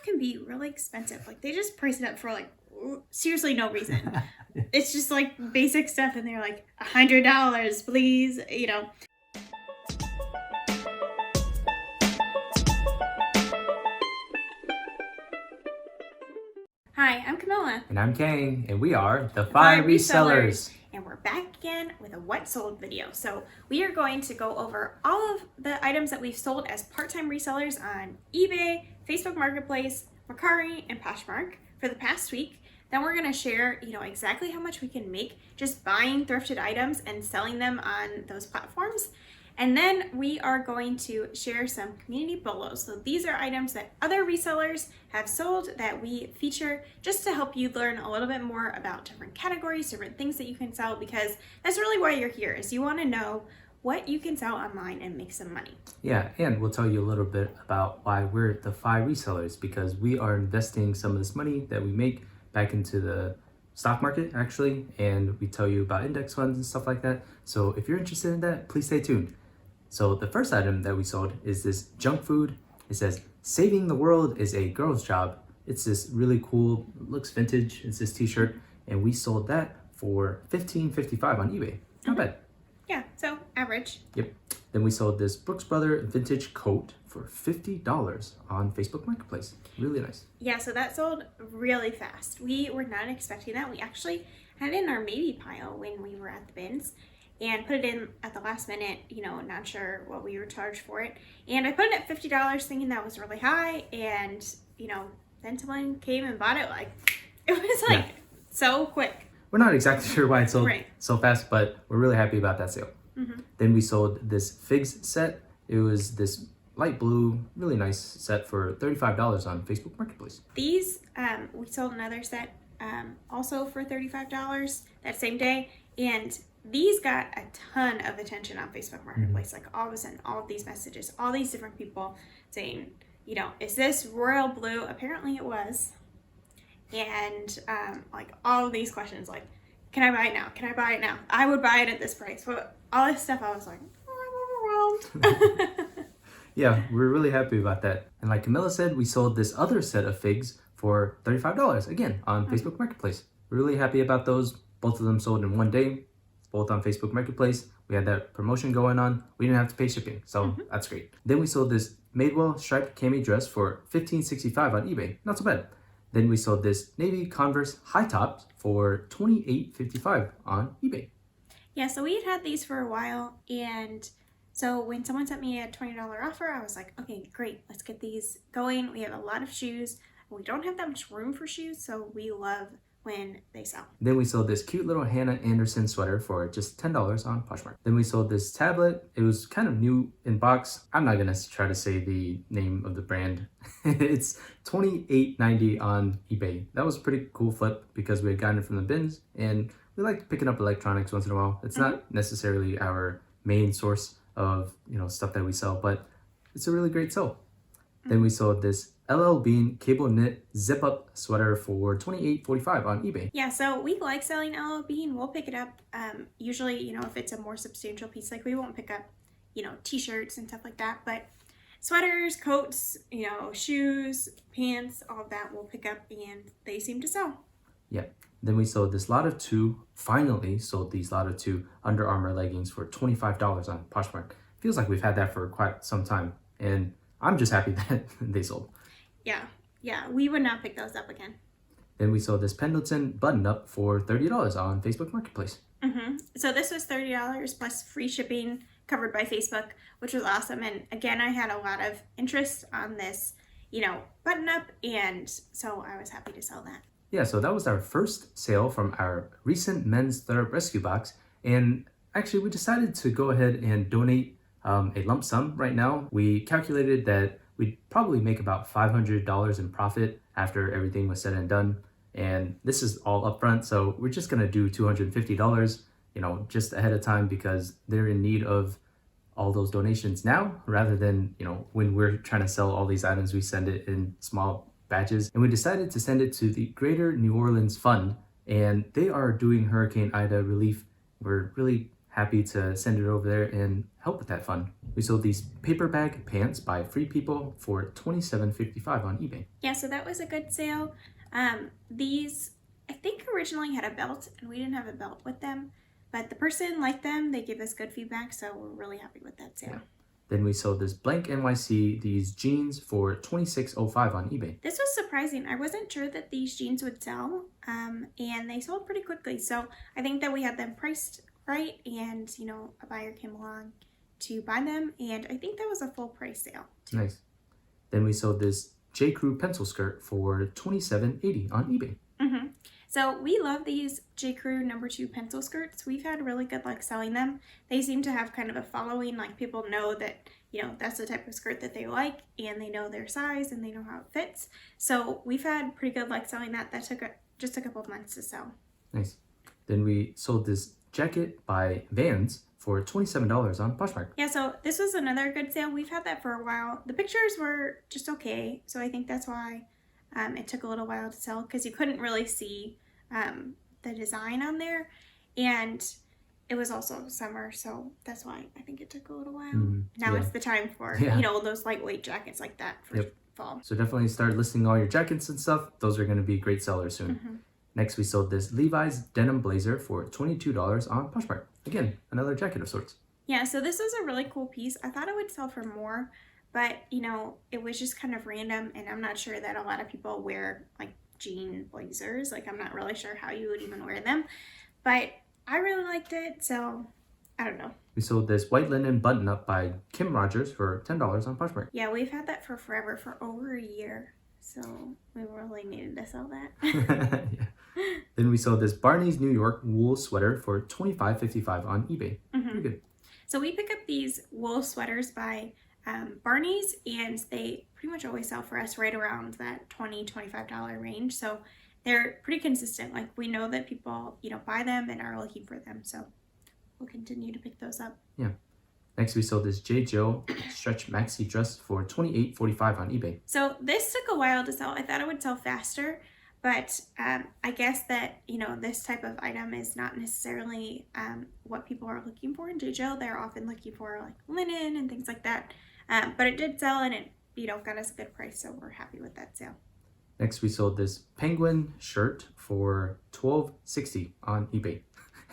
can be really expensive. Like they just price it up for like seriously no reason. It's just like basic stuff and they're like $100, please, you know. Hi, I'm Camilla. And I'm Kang, and we are the FI Resellers. And we're back again with a what sold video. So we are going to go over all of the items that we've sold as part-time resellers on eBay, Facebook Marketplace, Mercari, and Poshmark for the past week. Then we're going to share, exactly how much we can make just buying thrifted items and selling them on those platforms. And then we are going to share some community BOLOs. So these are items that other resellers have sold that we feature just to help you learn a little bit more about different categories, different things that you can sell, because that's really why you're here, is you want to know what you can sell online and make some money. Yeah, and we'll tell you a little bit about why we're the FI Resellers, because we are investing some of this money that we make back into the stock market actually, and we tell you about index funds and stuff like that. So if you're interested in that, please stay tuned. So the first item that we sold is this junk food. It says, "Saving the world is a girl's job." It's this really cool, looks vintage. It's this t-shirt, and we sold that for $15.55 on eBay. Not bad. Yeah, so average. Yep. Then we sold this Brooks Brother vintage coat for $50 on Facebook Marketplace. Really nice. Yeah, so that sold really fast. We were not expecting that. We actually had it in our maybe pile when we were at the bins and put it in at the last minute, not sure what we were charged for it. And I put it at $50 thinking that was really high, and then someone came and bought it. It was so quick. We're not exactly sure why it sold right. so fast, but we're really happy about that sale. Mm-hmm. Then we sold this figs set. It was this light blue, really nice set for $35 on Facebook Marketplace. These, we sold another set also for $35 that same day, and these got a ton of attention on Facebook Marketplace. Mm-hmm. All of a sudden, all of these messages, all these different people saying, is this royal blue? Apparently it was. And all of these questions, can I buy it now? Can I buy it now? I would buy it at this price. But all this stuff, I was like, oh, I'm overwhelmed. Yeah, we're really happy about that. And like Camilla said, we sold this other set of figs for $35 again on Facebook Marketplace. We're really happy about those. Both of them sold in one day, both on Facebook Marketplace. We had that promotion going on. We didn't have to pay shipping, so that's great. Then we sold this Madewell striped cami dress for $15.65 on eBay. Not so bad. Then we sold this navy Converse high tops for $28.55 on eBay. Yeah, so we had these for a while, and so when someone sent me a $20 offer, I was like, okay, great, let's get these going. We have a lot of shoes. We don't have that much room for shoes, so we love when they sell. Then we sold this cute little Hannah Anderson sweater for just $10 on Poshmark. Then we sold this tablet. It was kind of new in box. I'm not gonna try to say the name of the brand. It's $28.90 on eBay. That was a pretty cool flip because we had gotten it from the bins, and we like picking up electronics once in a while. It's not necessarily our main source of stuff that we sell, but it's a really great sell. Then we sold this LL Bean cable knit zip up sweater for $28.45 on eBay. Yeah, so we like selling LL Bean. We'll pick it up. Usually, if it's a more substantial piece, we won't pick up, t-shirts and stuff like that. But sweaters, coats, shoes, pants, all of that we'll pick up, and they seem to sell. Yeah. Then we sold this lot of two. Finally sold these lot of two Under Armour leggings for $25 on Poshmark. Feels like we've had that for quite some time, and I'm just happy that they sold. Yeah, we would not pick those up again. Then we sold this Pendleton button-up for $30 on Facebook Marketplace. So this was $30 plus free shipping covered by Facebook, which was awesome. And again, I had a lot of interest on this, button-up, and so I was happy to sell that. Yeah, so that was our first sale from our recent men's thrift rescue box. And actually, we decided to go ahead and donate a lump sum right now. We calculated that we'd probably make about $500 in profit after everything was said and done. And this is all upfront, so we're just gonna do $250, just ahead of time, because they're in need of all those donations now, rather than, when we're trying to sell all these items, we send it in small batches. And we decided to send it to the Greater New Orleans Fund, and they are doing Hurricane Ida relief. We're really happy to send it over there and help with that fund. We sold these paper bag pants by Free People for $27.55 on eBay. Yeah, so that was a good sale. These, I think, originally had a belt, and we didn't have a belt with them. But the person liked them. They gave us good feedback, so we're really happy with that sale. Yeah. Then we sold this blank NYC, these jeans for $26.05 on eBay. This was surprising. I wasn't sure that these jeans would sell, and they sold pretty quickly. So I think that we had them priced right, and, you know, a buyer came along to buy them, and I think that was a full price sale too. Nice. Then we sold this J. Crew pencil skirt for $27.80 on eBay. Mm-hmm. So we love these J. Crew number 2 pencil skirts. We've had really good luck selling them. They seem to have kind of a following, like people know that, you know, that's the type of skirt that they like, and they know their size and they know how it fits. So we've had pretty good luck selling that. That took just a couple of months to sell. Nice. Then we sold this jacket by Vans for $27 on Poshmark. Yeah, so this was another good sale. We've had that for a while. The pictures were just okay, so I think that's why it took a little while to sell, because you couldn't really see the design on there, and it was also summer, so that's why I think it took a little while. Now yeah. It's the time for, Yeah. you know, those lightweight jackets like that for fall. So definitely start listing all your jackets and stuff. Those are going to be great sellers soon. Next, we sold this Levi's denim blazer for $22 on Poshmark. Again, another jacket of sorts. Yeah, so this was a really cool piece. I thought it would sell for more, but, you know, it was just kind of random, and I'm not sure that a lot of people wear, like, jean blazers. Like, I'm not really sure how you would even wear them, but I really liked it, so I don't know. We sold this white linen button-up by Kim Rogers for $10 on Poshmark. Yeah, we've had that for forever, for over a year, so we really needed to sell that. Yeah. Then we sold this Barney's New York wool sweater for $25.55 on eBay. Pretty good. So we pick up these wool sweaters by Barney's, and they pretty much always sell for us right around that $20, $25 range. So they're pretty consistent. Like, we know that people, you know, buy them and are looking for them. So we'll continue to pick those up. Yeah. Next, we sold this J. Jill stretch maxi dress for $28.45 on eBay. So this took a while to sell. I thought it would sell faster, but I guess that, you know, this type of item is not necessarily what people are looking for in J. Jill. They're often looking for, like, linen and things like that. But it did sell, and it, you know, got us a good price, so we're happy with that sale. Next, we sold this penguin shirt for $12.60 on eBay.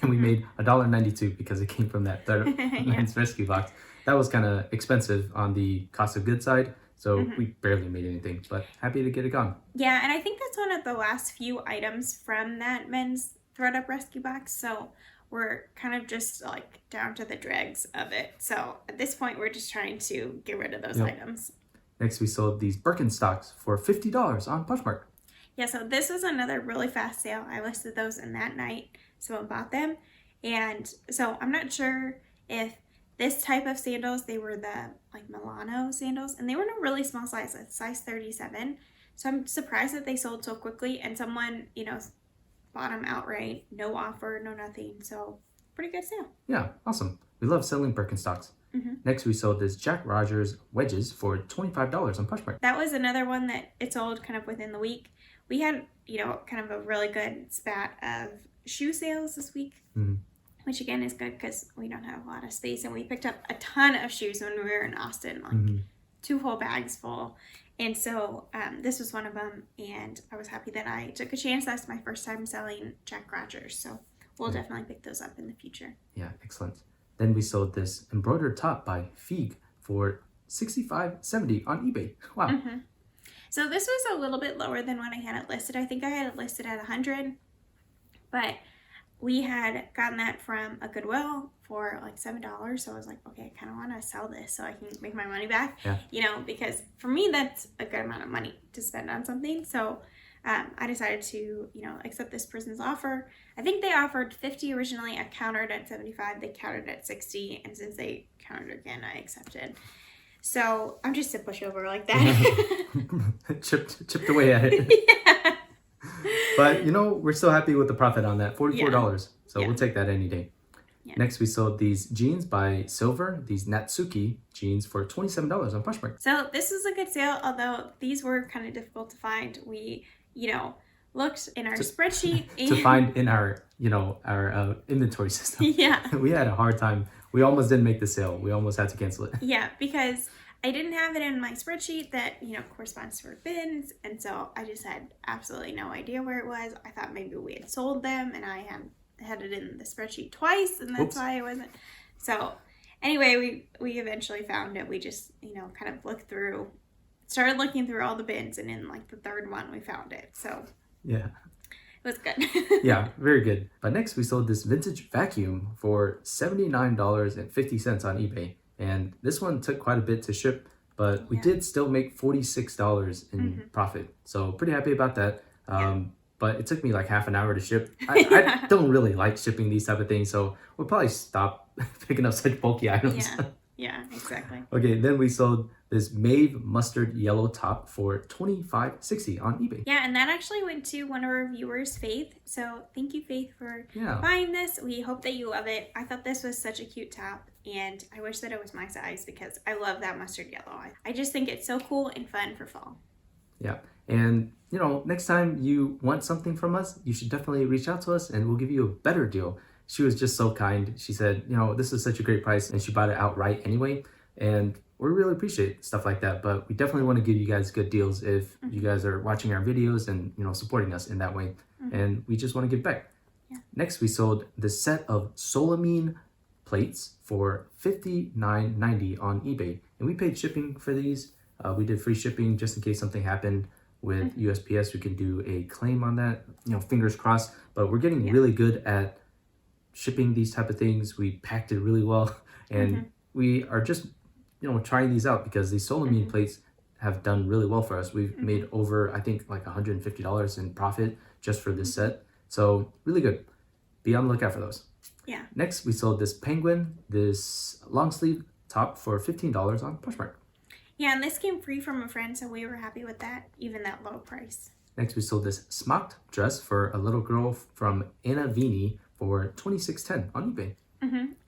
And we made $1.92 because it came from that third men's rescue box. That was kind of expensive on the cost of goods side, so we barely made anything, but happy to get it gone. Yeah, and I think that's one of the last few items from that men's thread-up rescue box, so we're kind of just, like, down to the dregs of it. So at this point, we're just trying to get rid of those items. Next, we sold these Birkenstocks for $50 on Poshmark. Yeah, so this was another really fast sale. I listed those in that night. Someone bought them. And so I'm not sure if this type of sandals, they were the, like, Milano sandals, and they were in a really small size, a size 37. So I'm surprised that they sold so quickly, and someone, you know, bought them outright, no offer, no nothing. So pretty good sale. Yeah, awesome. We love selling Birkenstocks. Next, we sold this Jack Rogers wedges for $25 on Poshmark. That was another one that it sold kind of within the week. We had, you know, kind of a really good spat of shoe sales this week, which again is good because we don't have a lot of space, and we picked up a ton of shoes when we were in Austin, like 2 whole bags full. And so this was one of them, and I was happy that I took a chance. That's my first time selling Jack Rogers, so we'll definitely pick those up in the future. Yeah, excellent. Then we sold this embroidered top by Feig for $65.70 on eBay. Wow. So this was a little bit lower than what I had it listed. I think I had it listed at $100, but we had gotten that from a Goodwill for like $7. So I was like, okay, I kind of want to sell this so I can make my money back, you know, because for me, that's a good amount of money to spend on something. So I decided to, you know, accept this person's offer. I think they offered $50 originally. I countered at $75. They countered at $60. And since they countered again, I accepted. So I'm just a pushover like that. chipped away at it. Yeah. But, you know, we're still happy with the profit on that, $44. So we'll take that any day. Next, we sold these jeans by Silver, these Natsuki jeans for $27 on Poshmark. So this was a good sale, although these were kind of difficult to find. We, you know, looked in our spreadsheet to find in our, our inventory system. Yeah. We had a hard time. We almost didn't make the sale. We almost had to cancel it. Yeah, because I didn't have it in my spreadsheet that, corresponds to our bins. And so I just had absolutely no idea where it was. I thought maybe we had sold them and I had it in the spreadsheet twice and that's why it wasn't. So anyway, we eventually found it. We just, kind of started looking through all the bins, and in like the third one we found it. So yeah. It was good. Yeah, very good. But next we sold this vintage vacuum for $79.50 on eBay. And this one took quite a bit to ship, but we did still make $46 in profit. So pretty happy about that. But it took me like half an hour to ship. I don't really like shipping these type of things, so we'll probably stop picking up such bulky items. Yeah, exactly. Okay, then we sold this mauve mustard yellow top for $25.60 on eBay. Yeah, and that actually went to one of our viewers, Faith. So thank you, Faith, for buying this. We hope that you love it. I thought this was such a cute top, and I wish that it was my size because I love that mustard yellow. I just think it's so cool and fun for fall. Yeah, and next time you want something from us, you should definitely reach out to us and we'll give you a better deal. She was just so kind. She said, this is such a great price, and she bought it outright anyway. And we really appreciate stuff like that. But we definitely want to give you guys good deals if you guys are watching our videos and, supporting us in that way. And we just want to give back. Yeah. Next, we sold this set of solamine plates for $59.90 on eBay. And we paid shipping for these. We did free shipping just in case something happened with USPS. We can do a claim on that, fingers crossed. But we're getting really good at shipping these type of things. We packed it really well, and we are just trying these out because these solamine plates have done really well for us. We've made over, I think, like $150 in profit just for this set. So really good. Be on the lookout for those. Yeah. Next, we sold this penguin, this long sleeve top for $15 on Poshmark. Yeah, and this came free from a friend, so we were happy with that, even that low price. Next, we sold this smocked dress for a little girl from Anna Vini for $26.10 on eBay.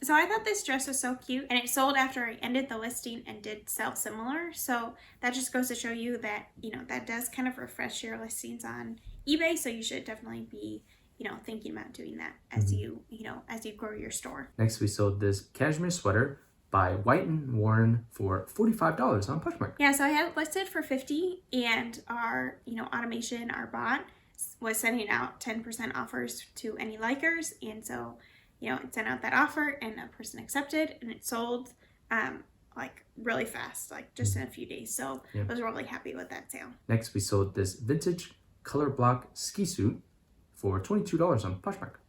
So I thought this dress was so cute, and it sold after I ended the listing and did sell similar. So that just goes to show you that, that does kind of refresh your listings on eBay. So you should definitely be, thinking about doing that as you grow your store. Next, we sold this cashmere sweater by White & Warren for $45 on Poshmark. Yeah, so I had it listed for $50, and our, automation, our bot, was sending out 10% offers to any likers, and so it sent out that offer and a person accepted, and it sold like really fast, like just in a few days. So I was really happy with that sale. Next, we sold this vintage color block ski suit for $22 on Poshmark.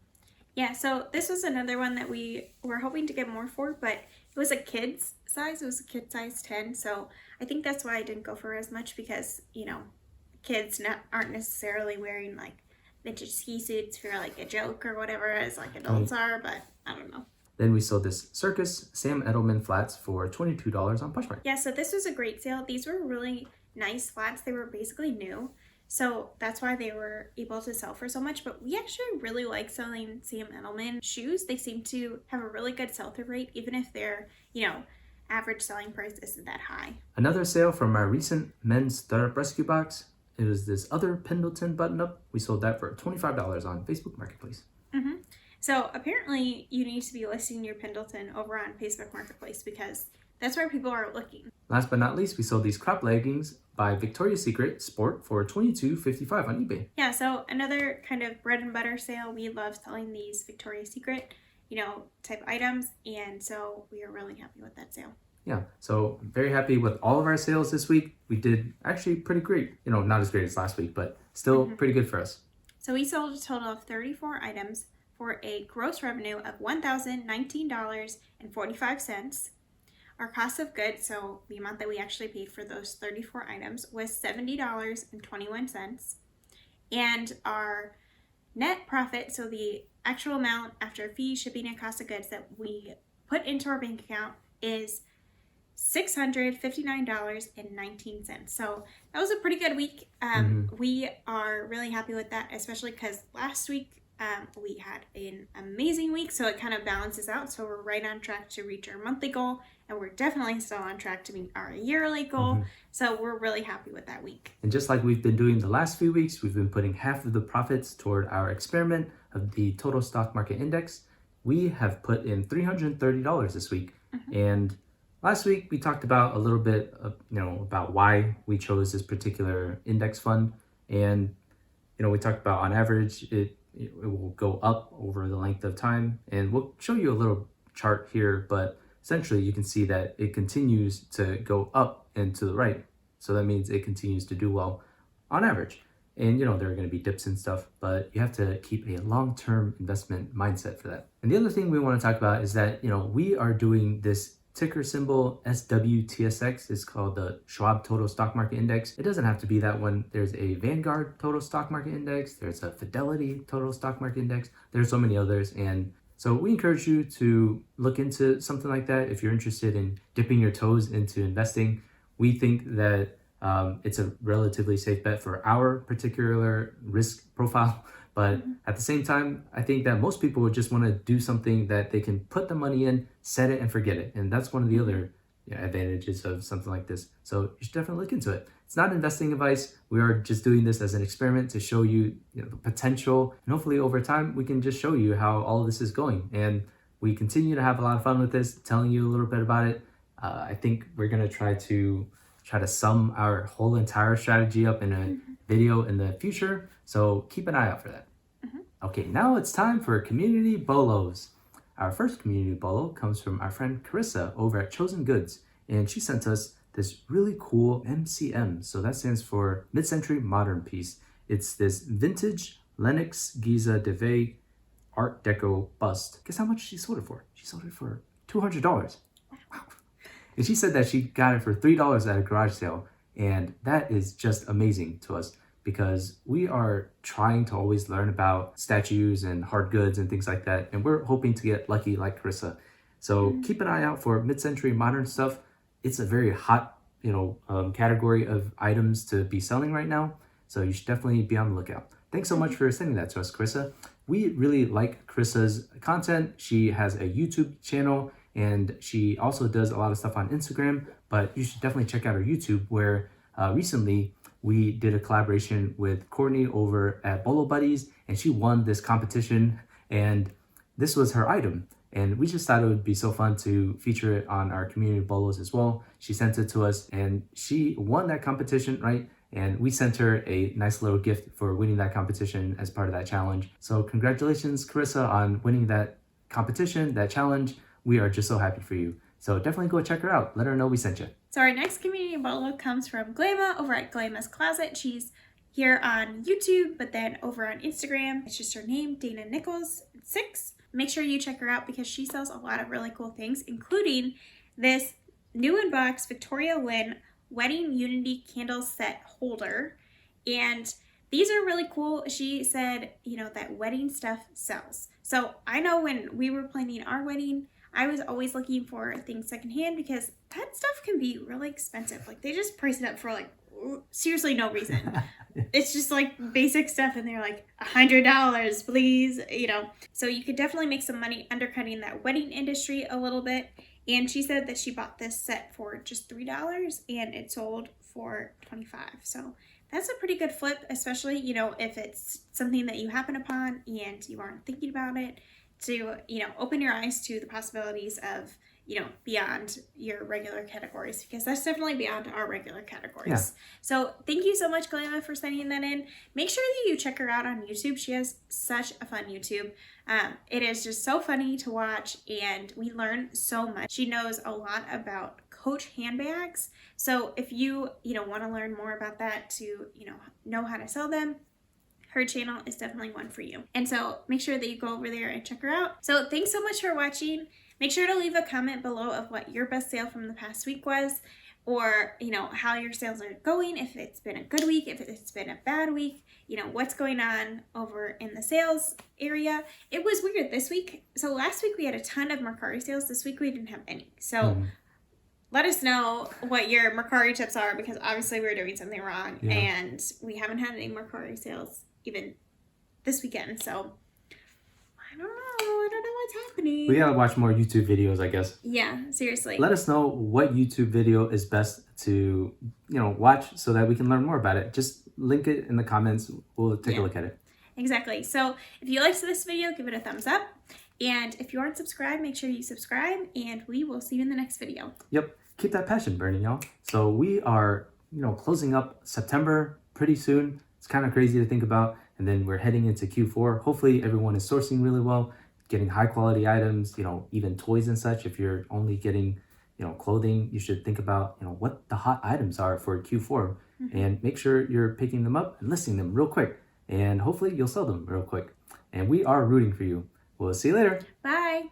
Yeah, so this was another one that we were hoping to get more for, but it was a kid's size. It was a kid size 10, so I think that's why I didn't go for as much because, kids aren't necessarily wearing like vintage ski suits for like a joke or whatever as like adults are, but I don't know. Then we sold this Circus Sam Edelman flats for $22 on Poshmark. Yeah, so this was a great sale. These were really nice flats. They were basically new, so that's why they were able to sell for so much. But we actually really like selling Sam Edelman shoes. They seem to have a really good sell-through rate, even if their, average selling price isn't that high. Another sale from our recent men's startup rescue box. It was this other Pendleton button-up. We sold that for $25 on Facebook Marketplace. So apparently you need to be listing your Pendleton over on Facebook Marketplace because that's where people are looking. Last but not least, we sold these crop leggings by Victoria's Secret Sport for $22.55 on eBay. Yeah, so another kind of bread and butter sale. We love selling these Victoria's Secret, type items, and so we are really happy with that sale. Yeah, so very happy with all of our sales this week. We did actually pretty great. Not as great as last week, but still pretty good for us. So we sold a total of 34 items for a gross revenue of $1,019.45. Our cost of goods, so the amount that we actually paid for those 34 items, was $70.21. And our net profit, so the actual amount after fees, shipping, and cost of goods that we put into our bank account, is $659.19. So that was a pretty good week. We are really happy with that, especially because last week we had an amazing week, so it kind of balances out. So we're right on track to reach our monthly goal, and we're definitely still on track to meet our yearly goal. So we're really happy with that week. And just like we've been doing the last few weeks, we've been putting half of the profits toward our experiment of the total stock market index. We have put in $330 this week. And last week we talked about a little bit of, about why we chose this particular index fund. And, we talked about on average, it will go up over the length of time. And we'll show you a little chart here, but essentially you can see that it continues to go up and to the right. So that means it continues to do well on average. And there are going to be dips and stuff, but you have to keep a long-term investment mindset for that. And the other thing we want to talk about is that, we are doing this ticker symbol SWTSX. It's called the Schwab Total Stock Market Index. It doesn't have to be that one. There's a Vanguard Total Stock Market Index. There's a Fidelity Total Stock Market Index. There's so many others. And so we encourage you to look into something like that if you're interested in dipping your toes into investing. We think that it's a relatively safe bet for our particular risk profile. But at the same time, I think that most people would just want to do something that they can put the money in, set it, and forget it. And that's one of the other advantages of something like this. So you should definitely look into it. It's not investing advice. We are just doing this as an experiment to show you, the potential. And hopefully over time, we can just show you how all of this is going. And we continue to have a lot of fun with this, telling you a little bit about it. I think we're going to try to sum our whole entire strategy up in a video in the future. So keep an eye out for that. Okay, now it's time for community BOLOs. Our first community BOLO comes from our friend Carissa over at Chosen Goods. And she sent us this really cool MCM. So that stands for Mid-Century Modern Piece. It's this vintage Lenox Giza de Vey Art Deco bust. Guess how much she sold it for? She sold it for $200. Wow. And she said that she got it for $3 at a garage sale. And that is just amazing to us because we are trying to always learn about statues and hard goods and things like that. And we're hoping to get lucky like Carissa. So keep an eye out for mid-century modern stuff. It's a very hot, category of items to be selling right now. So you should definitely be on the lookout. Thanks so much for sending that to us, Carissa. We really like Carissa's content. She has a YouTube channel and she also does a lot of stuff on Instagram, but you should definitely check out her YouTube where recently we did a collaboration with Courtney over at BOLO Buddies and she won this competition and this was her item. And we just thought it would be so fun to feature it on our community BOLOs as well. She sent it to us and she won that competition, right? And we sent her a nice little gift for winning that competition as part of that challenge. So congratulations, Carissa, on winning that competition, that challenge. We are just so happy for you. So definitely go check her out. Let her know we sent you. So our next community BOLO comes from Glama over at Glama's Closet. She's here on YouTube, but then over on Instagram, it's just her name, Dana Nichols 6. Make sure you check her out because she sells a lot of really cool things, including this new in box Victoria Lynn Wedding Unity Candle Set Holder. And these are really cool. She said, that wedding stuff sells. So I know when we were planning our wedding, I was always looking for things secondhand because that stuff can be really expensive. Like they just price it up for seriously no reason. It's just basic stuff and they're like $100, please, So you could definitely make some money undercutting that wedding industry a little bit. And she said that she bought this set for just $3 and it sold for $25. So that's a pretty good flip, especially, if it's something that you happen upon and you aren't thinking about it, to, open your eyes to the possibilities of, beyond your regular categories, because that's definitely beyond our regular categories. Yeah. So thank you so much, Glama, for sending that in. Make sure that you check her out on YouTube. She has such a fun YouTube. It is just so funny to watch and we learn so much. She knows a lot about Coach handbags. So if you, want to learn more about that to, know how to sell them, her channel is definitely one for you. And so make sure that you go over there and check her out. So thanks so much for watching. Make sure to leave a comment below of what your best sale from the past week was, or, how your sales are going, if it's been a good week, if it's been a bad week, what's going on over in the sales area. It was weird this week. So last week we had a ton of Mercari sales. This week we didn't have any. So let us know what your Mercari tips are, because obviously we're doing something wrong and we haven't had any Mercari sales even this weekend. So I don't know. I don't know what's happening. We gotta watch more YouTube videos, I guess. Yeah, seriously. Let us know what YouTube video is best to, watch so that we can learn more about it. Just link it in the comments. We'll take a look at it. Exactly. So if you liked this video, give it a thumbs up. And if you aren't subscribed, make sure you subscribe, and we will see you in the next video. Yep. Keep that passion burning, y'all. So we are, closing up September pretty soon. It's kind of crazy to think about. And then we're heading into Q4. Hopefully everyone is sourcing really well, getting high quality items, even toys and such. If you're only getting, clothing, you should think about, what the hot items are for Q4 and make sure you're picking them up and listing them real quick. And hopefully you'll sell them real quick. And we are rooting for you. We'll see you later. Bye.